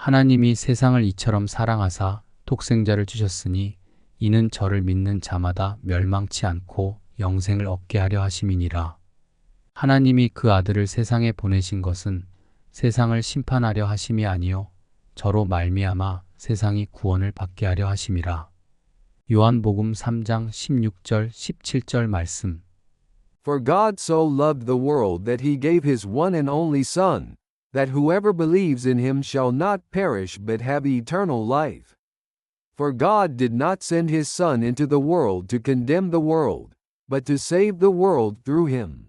하나님이 세상을 이처럼 사랑하사 독생자를 주셨으니 이는 저를 믿는 자마다 멸망치 않고 영생을 얻게 하려 하심이니라. 하나님이 그 아들을 세상에 보내신 것은 세상을 심판하려 하심이 아니요 저로 말미암아 세상이 구원을 받게 하려 하심이라. 요한복음 3장 16절 17절 말씀. For God so loved the world that he gave his one and only Son, that whoever believes in him shall not perish but have eternal life. For God did not send his Son into the world to condemn the world, but to save the world through him.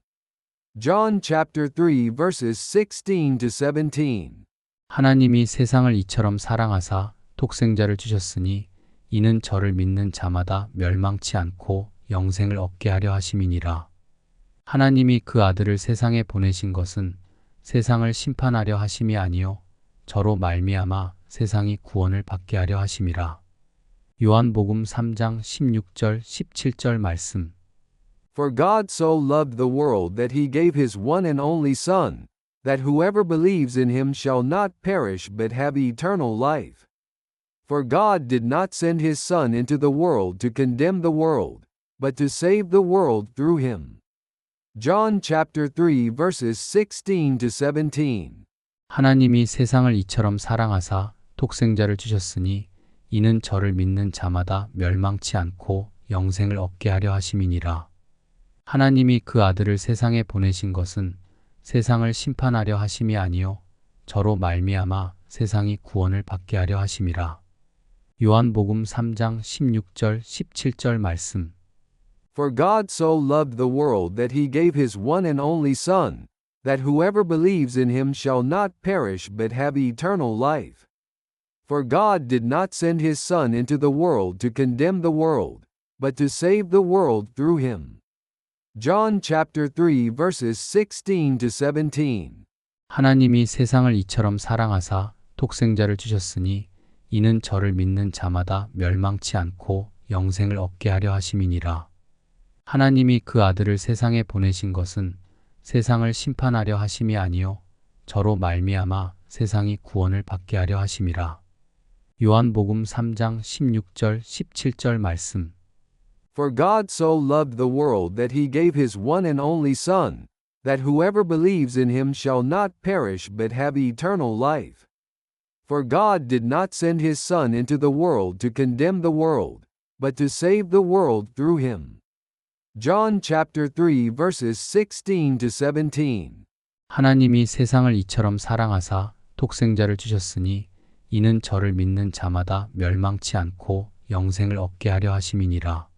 John chapter 3 verses 16 to 17. 하나님이 세상을 이처럼 사랑하사 독생자를 주셨으니 이는 저를 믿는 자마다 멸망치 않고 영생을 얻게 하려 하심이니라. 하나님이 그 아들을 세상에 보내신 것은 세상을 심판하려 하심이 아니요 저로 말미암아 세상이 구원을 받게 하려 하심이라. 요한복음 3장 16절 17절 말씀. For God so loved the world that he gave his one and only Son, that whoever believes in him shall not perish but have eternal life. For God did not send his Son into the world to condemn the world, but to save the world through him. John chapter 3 verses 16 to 17. 하나님이 세상을 이처럼 사랑하사 독생자를 주셨으니 이는 저를 믿는 자마다 멸망치 않고 영생을 얻게 하려 하심이니라. 하나님이 그 아들을 세상에 보내신 것은 세상을 심판하려 하심이 아니요 저로 말미암아 세상이 구원을 받게 하려 하심이라. 요한복음 3장 16절 17절 말씀. For God so loved the world that he gave his one and only Son, that whoever believes in him shall not perish but have eternal life. For God did not send his Son into the world to condemn the world, but to save the world through him. John chapter 3 verses 16 to 17. 하나님이 세상을 이처럼 사랑하사 독생자를 주셨으니 이는 저를 믿는 자마다 멸망치 않고 영생을 얻게 하려 하심이니라. 하나님이 그 아들을 세상에 보내신 것은 세상을 심판하려 하심이 아니요 저로 말미암아 세상이 구원을 받게 하려 하심이라. 요한복음 3장 16절 17절 말씀. For God so loved the world that he gave his one and only Son, that whoever believes in him shall not perish but have eternal life. For God did not send his Son into the world to condemn the world, but to save the world through him. John chapter 3 verses 16 to 17. 하나님이 세상을 이처럼 사랑하사 독생자를 주셨으니 이는 저를 믿는 자마다 멸망치 않고 영생을 얻게 하려 하심이니라.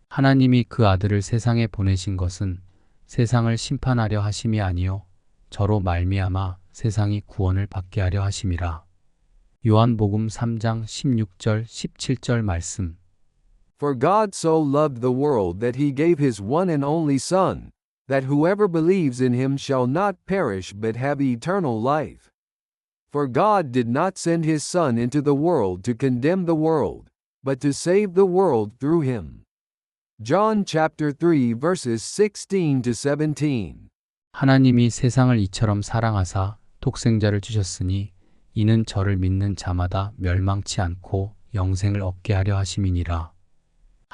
하나님이 그 아들을 세상에 보내신 것은 세상을 심판하려 하심이 아니요 저로 말미암아 세상이 구원을 받게 하려 하심이라. 요한복음 3장 16절 17절 말씀. For God so loved the world that he gave his one and only Son, that whoever believes in him shall not perish but have eternal life. For God did not send his Son into the world to condemn the world, but to save the world through him. John chapter 3 verses 16 to 17. 하나님이 세상을 이처럼 사랑하사 독생자를 주셨으니 이는 저를 믿는 자마다 멸망치 않고 영생을 얻게 하려 하심이니라.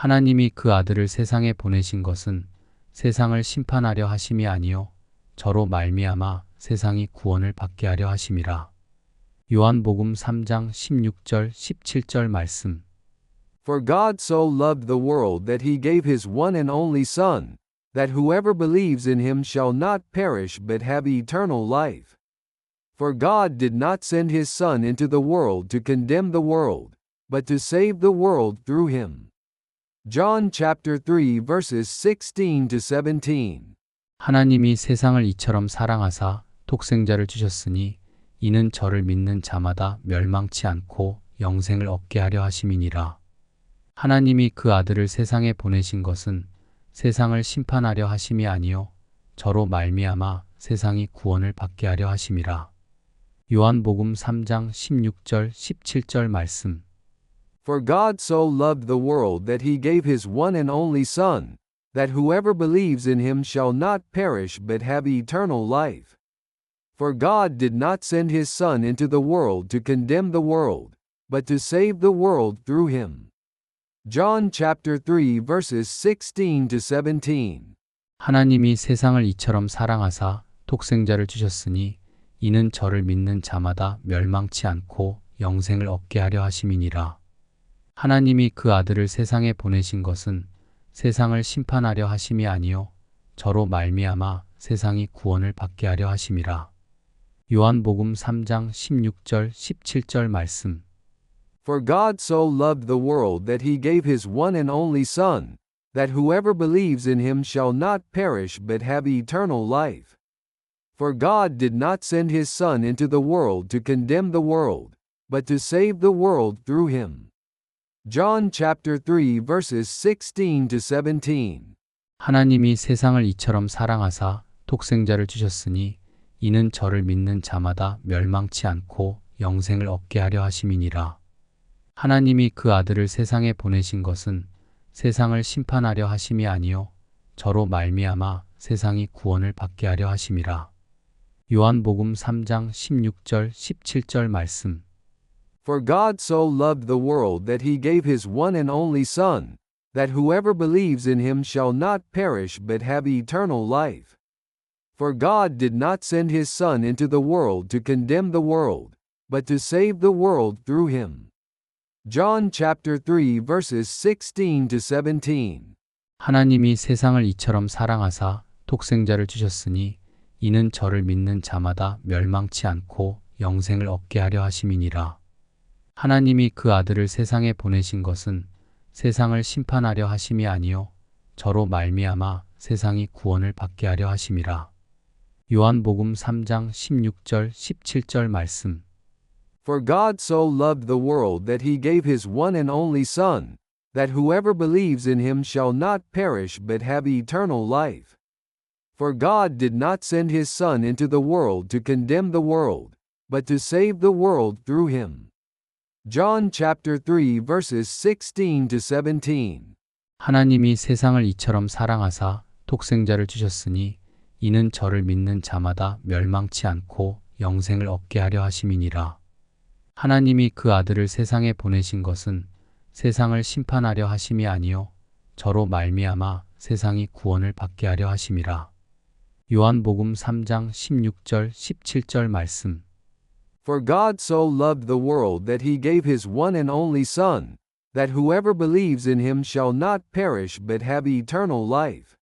하나님이 그 아들을 세상에 보내신 것은 세상을 심판하려 하심이 아니요 저로 말미암아 세상이 구원을 받게 하려 하심이라. 요한복음 3장 16절 17절 말씀. For God so loved the world that he gave his one and only Son, that whoever believes in him shall not perish but have eternal life. For God did not send his Son into the world to condemn the world, but to save the world through him. John chapter 3 verses 16 to 17. 하나님이 세상을 이처럼 사랑하사 독생자를 주셨으니 이는 저를 믿는 자마다 멸망치 않고 영생을 얻게 하려 하심이니라. 하나님이 그 아들을 세상에 보내신 것은 세상을 심판하려 하심이 아니요 저로 말미암아 세상이 구원을 받게 하려 하심이라. 요한복음 3장 16절 17절 말씀. For God so loved the world that he gave his one and only Son, that whoever believes in him shall not perish but have eternal life. For God did not send his Son into the world to condemn the world, but to save the world through him. John chapter 3 verses 16 to 17. 하나님이 세상을 이처럼 사랑하사 독생자를 주셨으니 이는 저를 믿는 자마다 멸망치 않고 영생을 얻게 하려 하심이니라. 하나님이 그 아들을 세상에 보내신 것은 세상을 심판하려 하심이 아니요 저로 말미암아 세상이 구원을 받게 하려 하심이라. 요한복음 3장 16절 17절 말씀. For God so loved the world that he gave his one and only Son, that whoever believes in him shall not perish but have eternal life. For God did not send his Son into the world to condemn the world, but to save the world through him. John chapter 3 verses 16 to 17. 하나님이 세상을 이처럼 사랑하사 독생자를 주셨으니 이는 저를 믿는 자마다 멸망치 않고 영생을 얻게 하려 하심이니라. 하나님이 그 아들을 세상에 보내신 것은 세상을 심판하려 하심이 아니요 저로 말미암아 세상이 구원을 받게 하려 하심이라. 요한복음 3장 16절 17절 말씀. For God so loved the world that he gave his one and only Son, that whoever believes in him shall not perish but have eternal life. For God did not send his Son into the world to condemn the world, but to save the world through him. John chapter 3 verses 16 to 17. 하나님이 세상을 이처럼 사랑하사 독생자를 주셨으니 이는 저를 믿는 자마다 멸망치 않고 영생을 얻게 하려 하심이니라. 하나님이 그 아들을 세상에 보내신 것은 세상을 심판하려 하심이 아니요 저로 말미암아 세상이 구원을 받게 하려 하심이라. 요한복음 3장 16절 17절 말씀. For God so loved the world that he gave his one and only Son, that whoever believes in him shall not perish but have eternal life. For God did not send his Son into the world to condemn the world, but to save the world through him. John chapter 3 verses 16 to 17. 하나님이 세상을 이처럼 사랑하사 독생자를 주셨으니 이는 저를 믿는 자마다 멸망치 않고 영생을 얻게 하려 하심이니라. 하나님이 그 아들을 세상에 보내신 것은 세상을 심판하려 하심이 아니요 저로 말미암아 세상이 구원을 받게 하려 하심이라. 요한복음 3장 16절 17절 말씀. For God so loved the world that he gave his one and only Son, that whoever believes in him shall not perish but have eternal life.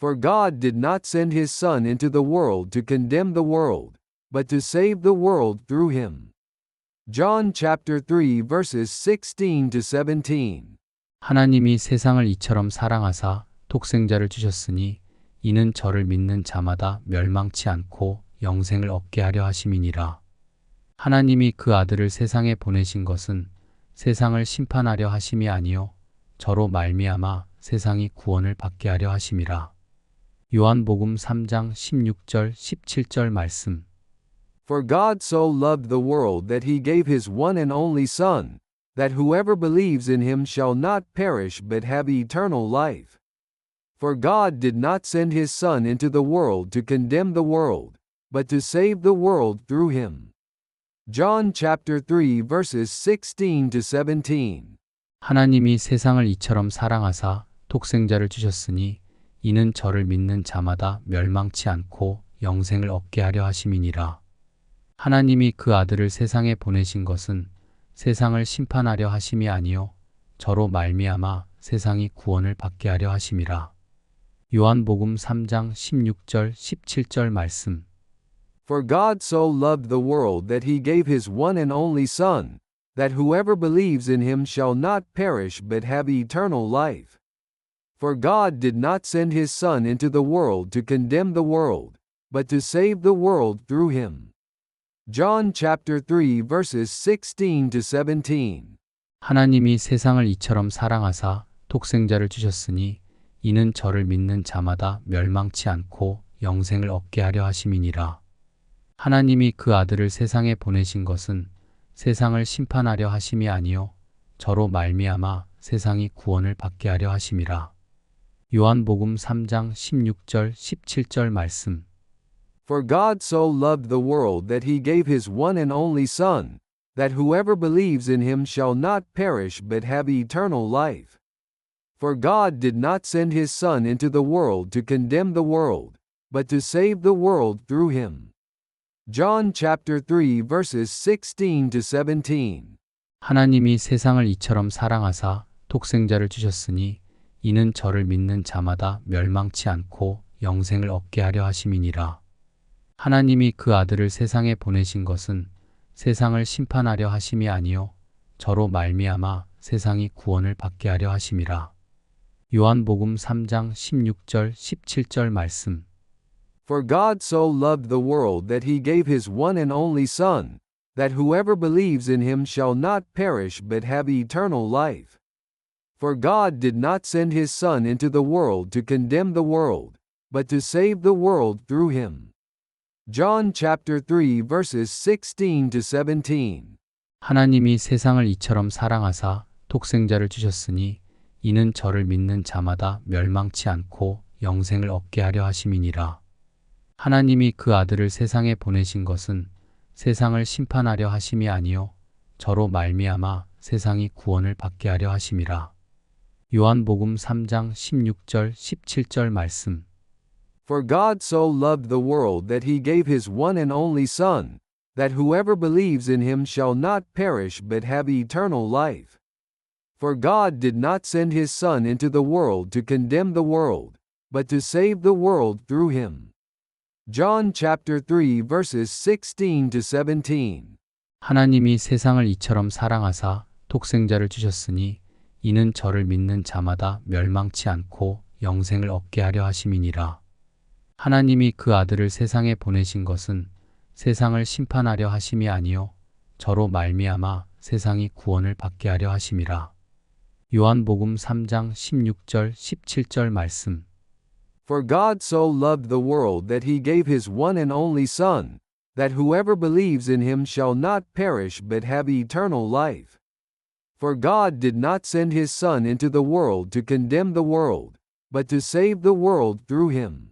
For God did not send his Son into the world to condemn the world, but to save the world through him. John chapter 3 verses 16 to 17. 하나님이 세상을 이처럼 사랑하사 독생자를 주셨으니 이는 저를 믿는 자마다 멸망치 않고 영생을 얻게 하려 하심이니라. 하나님이 그 아들을 세상에 보내신 것은 세상을 심판하려 하심이 아니요 저로 말미암아 세상이 구원을 받게 하려 하심이라. 요한복음 3장 16절 17절 말씀. For God so loved the world that he gave his one and only Son, that whoever believes in him shall not perish but have eternal life. For God did not send his Son into the world to condemn the world, but to save the world through him. John chapter 3 verses 16 to 17. 하나님이 세상을 이처럼 사랑하사 독생자를 주셨으니 이는 저를 믿는 자마다 멸망치 않고 영생을 얻게 하려 하심이니라. 하나님이 그 아들을 세상에 보내신 것은 세상을 심판하려 하심이 아니요 저로 말미암아 세상이 구원을 받게 하려 하심이라. 요한복음 3장 16절 17절 말씀. For God so loved the world that he gave his one and only Son, that whoever believes in him shall not perish but have eternal life. For God did not send his Son into the world to condemn the world, but to save the world through him. John chapter 3 verses 16 to 17. 하나님이 세상을 이처럼 사랑하사 독생자를 주셨으니 이는 저를 믿는 자마다 멸망치 않고 영생을 얻게 하려 하심이니라. 하나님이 그 아들을 세상에 보내신 것은 세상을 심판하려 하심이 아니요 저로 말미암아 세상이 구원을 받게 하려 하심이라. 요한복음 3장 16절 17절 말씀. For God so loved the world that he gave his one and only Son, that whoever believes in him shall not perish but have eternal life. For God did not send his Son into the world to condemn the world, but to save the world through him. John chapter 3 verses 16 to 17. 하나님이 세상을 이처럼 사랑하사 독생자를 주셨으니 이는 저를 믿는 자마다 멸망치 않고 영생을 얻게 하려 하심이니라. 하나님이 그 아들을 세상에 보내신 것은 세상을 심판하려 하심이 아니요 저로 말미암아 세상이 구원을 받게 하려 하심이라. 요한복음 3장 16절 17절 말씀. For God so loved the world that he gave his one and only Son, that whoever believes in him shall not perish but have eternal life. For God did not send his Son into the world to condemn the world, but to save the world through him. John chapter 3 verses 16 to 17. 하나님이 세상을 이처럼 사랑하사 독생자를 주셨으니 이는 저를 믿는 자마다 멸망치 않고 영생을 얻게 하려 하심이니라. 하나님이 그 아들을 세상에 보내신 것은 세상을 심판하려 하심이 아니요 저로 말미암아 세상이 구원을 받게 하려 하심이라. 요한복음 3장 16절 17절 말씀. For God so loved the world that he gave his one and only Son, that whoever believes in him shall not perish but have eternal life. For God did not send his Son into the world to condemn the world, but to save the world through him. John chapter 3 verses 16 to 17. 하나님이 세상을 이처럼 사랑하사 독생자를 주셨으니 이는 저를 믿는 자마다 멸망치 않고 영생을 얻게 하려 하심이니라. 하나님이 그 아들을 세상에 보내신 것은 세상을 심판하려 하심이 아니요 저로 말미암아 세상이 구원을 받게 하려 하심이라. 요한복음 3장 16절 17절 말씀. For God so loved the world that he gave his one and only Son, that whoever believes in him shall not perish but have eternal life. For God did not send his Son into the world to condemn the world, but to save the world through him.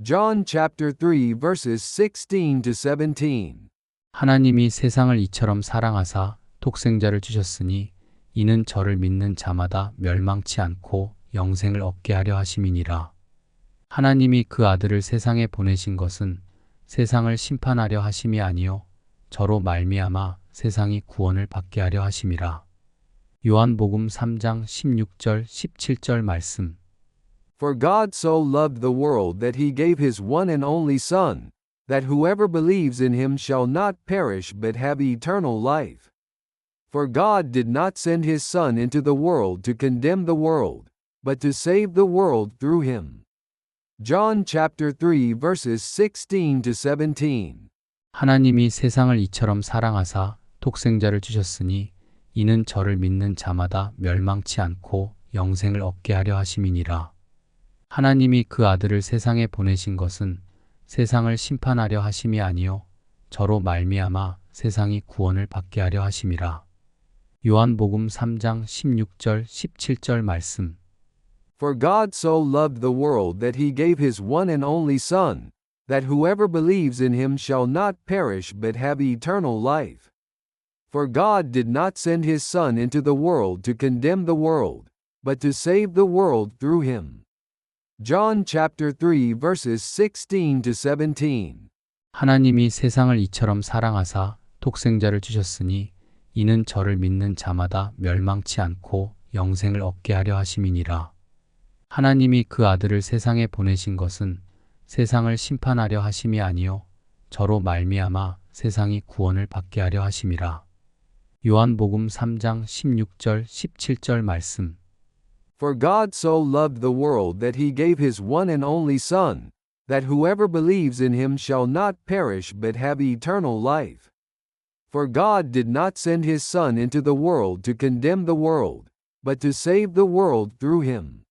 John chapter 3 verses 16 to 17. 하나님이 세상을 이처럼 사랑하사 독생자를 주셨으니 이는 저를 믿는 자마다 멸망치 않고 영생을 얻게 하려 하심이니라. 하나님이 그 아들을 세상에 보내신 것은 세상을 심판하려 하심이 아니요 저로 말미암아 세상이 구원을 받게 하려 하심이라. 요한복음 3장 16절 17절 말씀. For God so loved the world that he gave his one and only Son, that whoever believes in him shall not perish but have eternal life. For God did not send his Son into the world to condemn the world, but to save the world through him. John chapter 3 verses 16 to 17. 하나님이 세상을 이처럼 사랑하사 독생자를 주셨으니 이는 저를 믿는 자마다 멸망치 않고 영생을 얻게 하려 하심이니라. 하나님이 그 아들을 세상에 보내신 것은 세상을 심판하려 하심이 아니요 저로 말미암아 세상이 구원을 받게 하려 하심이라. 요한복음 3장 16절 17절 말씀. For God so loved the world that he gave his one and only Son, that whoever believes in him shall not perish but have eternal life. For God did not send his Son into the world to condemn the world, but to save the world through him. John chapter 3 verses 16 to 17. 하나님이 세상을 이처럼 사랑하사 독생자를 주셨으니 이는 저를 믿는 자마다 멸망치 않고 영생을 얻게 하려 하심이니라. 하나님이 그 아들을 세상에 보내신 것은 세상을 심판하려 하심이 아니요 저로 말미암아 세상이 구원을 받게 하려 하심이라. 요한복음 3장 16절 17절 말씀. For God so loved the world that he gave his one and only Son, that whoever believes in him shall not perish but have eternal life. For God did not send his Son into the world to condemn the world, but to save the world through him.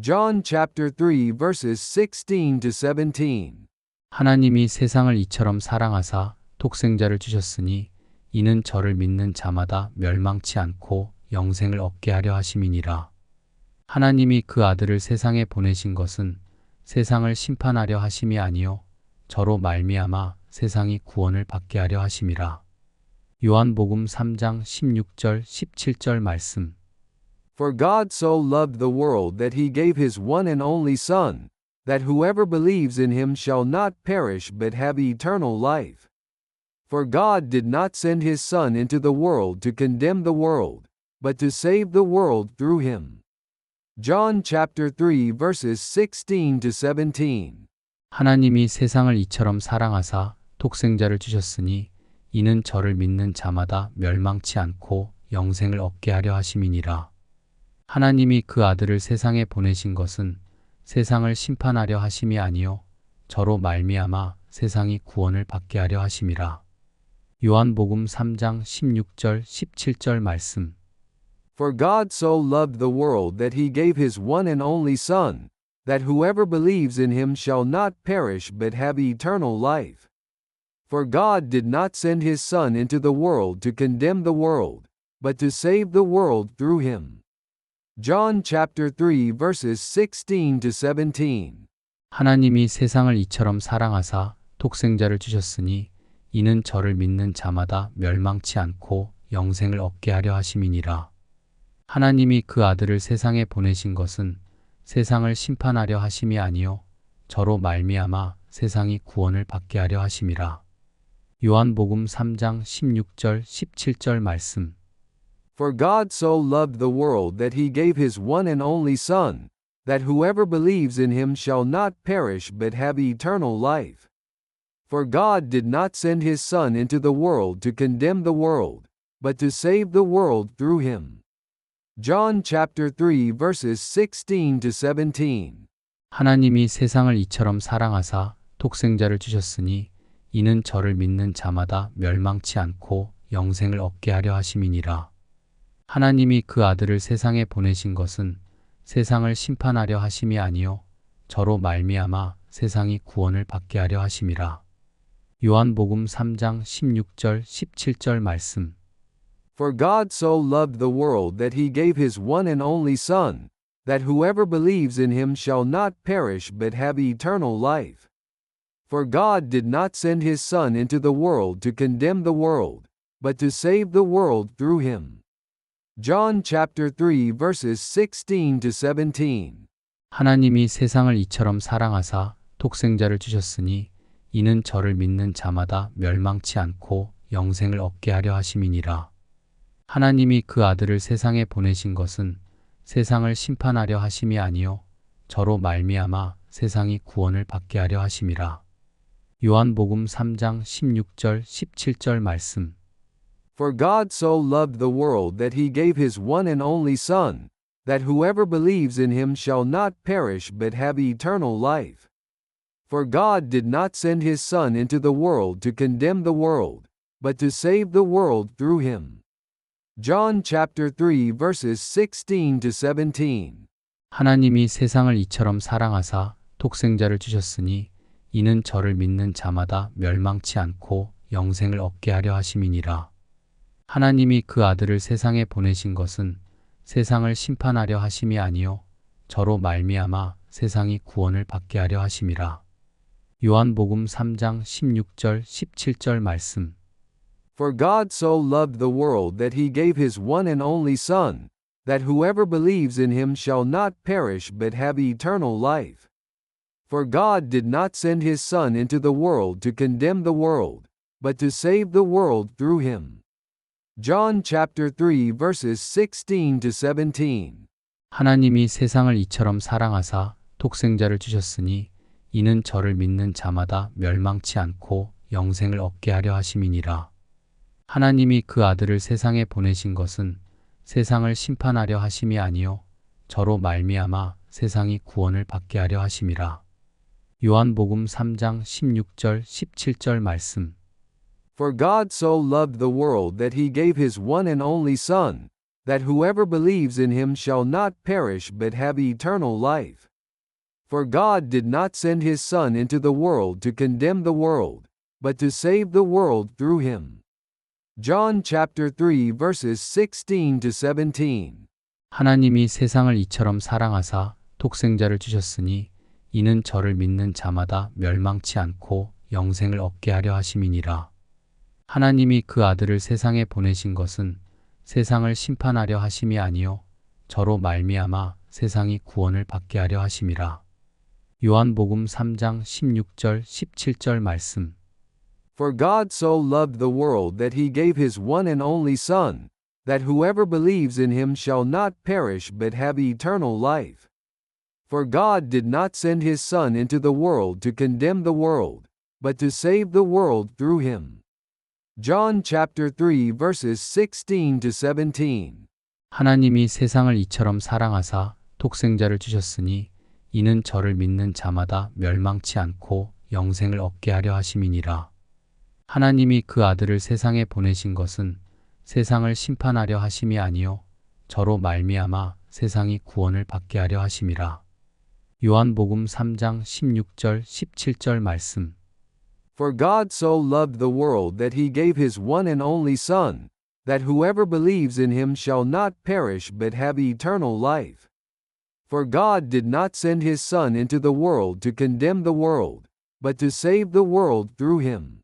John chapter 3 verses 16 to 17. 하나님이 세상을 이처럼 사랑하사 독생자를 주셨으니 이는 저를 믿는 자마다 멸망치 않고 영생을 얻게 하려 하심이니라. 하나님이 그 아들을 세상에 보내신 것은 세상을 심판하려 하심이 아니요 저로 말미암아 세상이 구원을 받게 하려 하심이라. 요한복음 3장 16절 17절 말씀. For God so loved the world that he gave his one and only Son, that whoever believes in him shall not perish but have eternal life. For God did not send his Son into the world to condemn the world, but to save the world through him. John chapter 3 verses 16 to 17. 하나님이 세상을 이처럼 사랑하사 독생자를 주셨으니 이는 저를 믿는 자마다 멸망치 않고 영생을 얻게 하려 하심이니라. 하나님이 그 아들을 세상에 보내신 것은 세상을 심판하려 하심이 아니요 저로 말미암아 세상이 구원을 받게 하려 하심이라. 요한복음 3장 16절 17절 말씀. For God so loved the world that he gave his one and only Son, that whoever believes in him shall not perish but have eternal life. For God did not send his Son into the world to condemn the world, but to save the world through him. John chapter 3 verses 16 to 17. 하나님이 세상을 이처럼 사랑하사 독생자를 주셨으니 이는 저를 믿는 자마다 멸망치 않고 영생을 얻게 하려 하심이니라. 하나님이 그 아들을 세상에 보내신 것은 세상을 심판하려 하심이 아니요 저로 말미암아 세상이 구원을 받게 하려 하심이라. 요한복음 3장 16절 17절 말씀. For God so loved the world that he gave his one and only Son, that whoever believes in him shall not perish but have eternal life. For God did not send his Son into the world to condemn the world, but to save the world through him. John chapter 3 verses 16 to 17. 하나님이 세상을 이처럼 사랑하사 독생자를 주셨으니 이는 저를 믿는 자마다 멸망치 않고 영생을 얻게 하려 하심이니라. 하나님이 그 아들을 세상에 보내신 것은 세상을 심판하려 하심이 아니요 저로 말미암아 세상이 구원을 받게 하려 하심이라. 요한복음 3장 16절 17절 말씀. For God so loved the world that he gave his one and only Son, that whoever believes in him shall not perish but have eternal life. For God did not send his Son into the world to condemn the world, but to save the world through him. John chapter 3 verses 16 to 17. 하나님이 세상을 이처럼 사랑하사 독생자를 주셨으니 이는 저를 믿는 자마다 멸망치 않고 영생을 얻게 하려 하심이니라. 하나님이 그 아들을 세상에 보내신 것은 세상을 심판하려 하심이 아니요 저로 말미암아 세상이 구원을 받게 하려 하심이라. 요한복음 3장 16절 17절 말씀. For God so loved the world that he gave his one and only Son, that whoever believes in him shall not perish but have eternal life. For God did not send his Son into the world to condemn the world, but to save the world through him. John chapter 3 verses 16 to 17. 하나님이 세상을 이처럼 사랑하사 독생자를 주셨으니 이는 저를 믿는 자마다 멸망치 않고 영생을 얻게 하려 하심이니라. 하나님이 그 아들을 세상에 보내신 것은 세상을 심판하려 하심이 아니요 저로 말미암아 세상이 구원을 받게 하려 하심이라. 요한복음 3장 16절 17절 말씀. For God so loved the world that he gave his one and only Son, that whoever believes in him shall not perish but have eternal life. For God did not send his Son into the world to condemn the world, but to save the world through him. John chapter 3 verses 16 to 17. 하나님이 세상을 이처럼 사랑하사 독생자를 주셨으니 이는 저를 믿는 자마다 멸망치 않고 영생을 얻게 하려 하심이니라. 하나님이 그 아들을 세상에 보내신 것은 세상을 심판하려 하심이 아니요 저로 말미암아 세상이 구원을 받게 하려 하심이라. 요한복음 3장 16절 17절 말씀. For God so loved the world that he gave his one and only Son, that whoever believes in him shall not perish but have eternal life. For God did not send his Son into the world to condemn the world, but to save the world through him. John chapter 3 verses 16 to 17. 하나님이 세상을 이처럼 사랑하사 독생자를 주셨으니 이는 저를 믿는 자마다 멸망치 않고 영생을 얻게 하려 하심이니라. 하나님이 그 아들을 세상에 보내신 것은 세상을 심판하려 하심이 아니요 저로 말미암아 세상이 구원을 받게 하려 하심이라. 요한복음 3장 16절 17절 말씀. For God so loved the world that he gave his one and only Son, that whoever believes in him shall not perish but have eternal life. For God did not send his Son into the world to condemn the world, but to save the world through him. John chapter 3 verses 16 to 17. 하나님이 세상을 이처럼 사랑하사 독생자를 주셨으니 이는 저를 믿는 자마다 멸망치 않고 영생을 얻게 하려 하심이니라. 하나님이 그 아들을 세상에 보내신 것은 세상을 심판하려 하심이 아니요 저로 말미암아 세상이 구원을 받게 하려 하심이라. 요한복음 3장 16절 17절 말씀. For God so loved the world that he gave his one and only Son, that whoever believes in him shall not perish but have eternal life. For God did not send his Son into the world to condemn the world, but to save the world through him.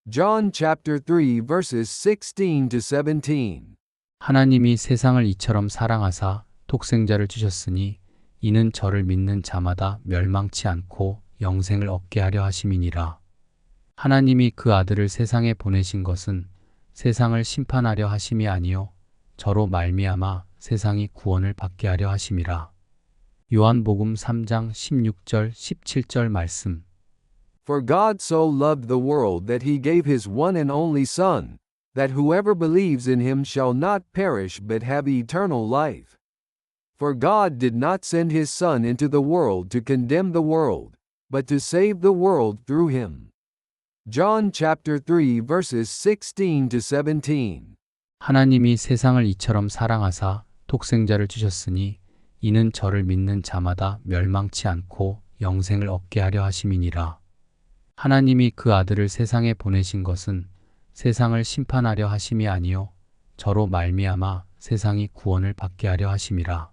John chapter 3 verses 16 to 17. 하나님이 세상을 이처럼 사랑하사 독생자를 주셨으니 이는 저를 믿는 자마다 멸망치 않고 영생을 얻게 하려 하심이니라. 하나님이 그 아들을 세상에 보내신 것은 세상을 심판하려 하심이 아니요 저로 말미암아 세상이 구원을 받게 하려 하심이라. 요한복음 3장 16절 17절 말씀. For God so loved the world that he gave his one and only Son, that whoever believes in him shall not perish but have eternal life. For God did not send his Son into the world to condemn the world, but to save the world through him. John chapter 3 verses 16 to 17. 하나님이 세상을 이처럼 사랑하사 독생자를 주셨으니 이는 저를 믿는 자마다 멸망치 않고 영생을 얻게 하려 하심이니라. 하나님이 그 아들을 세상에 보내신 것은 세상을 심판하려 하심이 아니요 저로 말미암아 세상이 구원을 받게 하려 하심이라.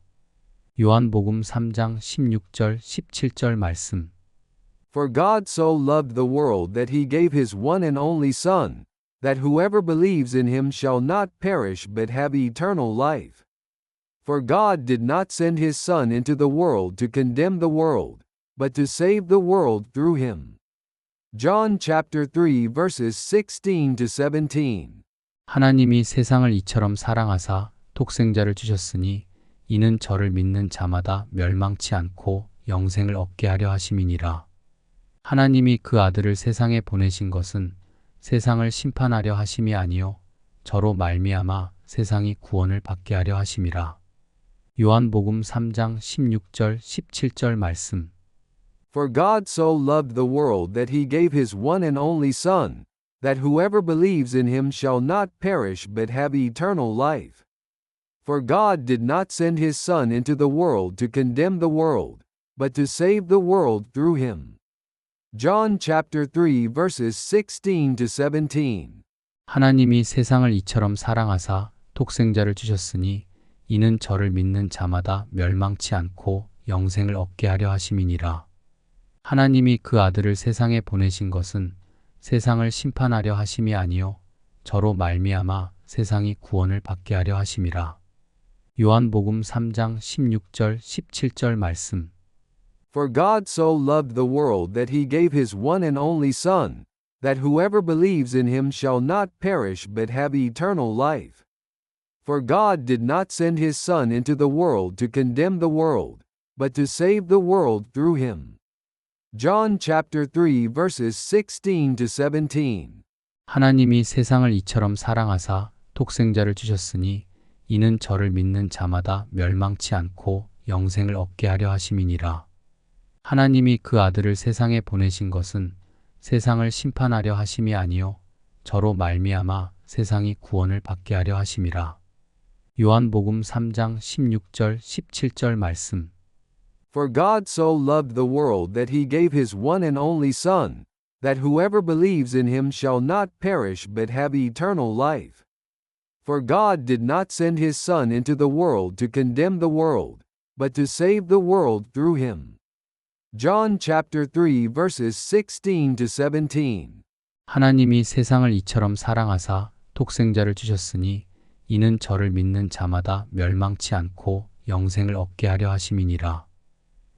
요한복음 3장 16절 17절 말씀. For God so loved the world that he gave his one and only Son, that whoever believes in him shall not perish but have eternal life. For God did not send his Son into the world to condemn the world, but to save the world through him. John chapter 3 verses 16 to 17. 하나님이 세상을 이처럼 사랑하사 독생자를 주셨으니 이는 저를 믿는 자마다 멸망치 않고 영생을 얻게 하려 하심이니라. 하나님이 그 아들을 세상에 보내신 것은 세상을 심판하려 하심이 아니요 저로 말미암아 세상이 구원을 받게 하려 하심이라. 요한복음 3장 16절 17절 말씀. For God so loved the world that he gave his one and only Son, that whoever believes in him shall not perish but have eternal life. For God did not send his Son into the world to condemn the world, but to save the world through him. John chapter 3 verses 16 to 17. 하나님이 세상을 이처럼 사랑하사 독생자를 주셨으니 이는 저를 믿는 자마다 멸망치 않고 영생을 얻게 하려 하심이니라. 하나님이 그 아들을 세상에 보내신 것은 세상을 심판하려 하심이 아니요 저로 말미암아 세상이 구원을 받게 하려 하심이라. 요한복음 3장 16절 17절 말씀. For God so loved the world that he gave his one and only Son, that whoever believes in him shall not perish but have eternal life. For God did not send his Son into the world to condemn the world, but to save the world through him. John chapter 3 verses 16 to 17. 하나님이 세상을 이처럼 사랑하사 독생자를 주셨으니 이는 저를 믿는 자마다 멸망치 않고 영생을 얻게 하려 하심이니라. 하나님이 그 아들을 세상에 보내신 것은 세상을 심판하려 하심이 아니요 저로 말미암아 세상이 구원을 받게 하려 하심이라. 요한복음 3장 16절 17절 말씀. For God so loved the world that he gave his one and only Son, that whoever believes in him shall not perish but have eternal life. For God did not send his Son into the world to condemn the world, but to save the world through him. John chapter 3 verses 16 to 17. 하나님이 세상을 이처럼 사랑하사 독생자를 주셨으니 이는 저를 믿는 자마다 멸망치 않고 영생을 얻게 하려 하심이니라.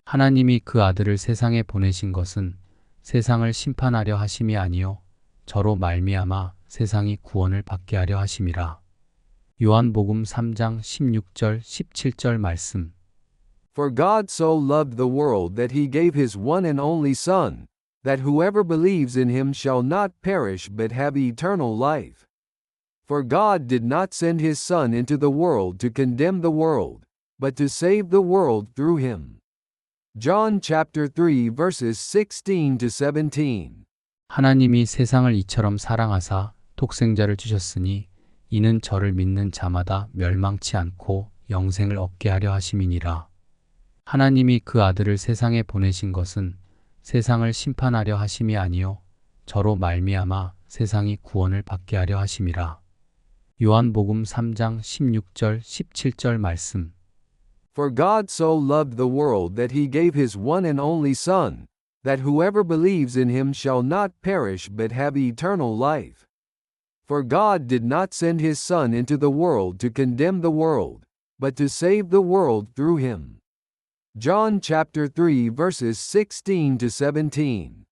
하나님이 그 아들을 세상에 보내신 것은 세상을 심판하려 하심이 아니요 저로 말미암아 세상이 구원을 받게 하려 하심이라. 요한복음 3장 16절 17절 말씀. For God so loved the world that he gave his one and only Son, that whoever believes in him shall not perish but have eternal life. For God did not send his Son into the world to condemn the world, but to save the world through him. John chapter 3 verses 16 to 17. 하나님이 세상을 이처럼 사랑하사 독생자를 주셨으니 이는 저를 믿는 자마다 멸망치 않고 영생을 얻게 하려 하심이니라. 하나님이 그 아들을 세상에 보내신 것은 세상을 심판하려 하심이 아니요 저로 말미암아 세상이 구원을 받게 하려 하심이라. 요한복음 3장 16절 17절 말씀. For God so loved the world that he gave his one and only Son, that whoever believes in him shall not perish but have eternal life. For God did not send his Son into the world to condemn the world, but to save the world through him. John chapter 3 verses 16 to 17.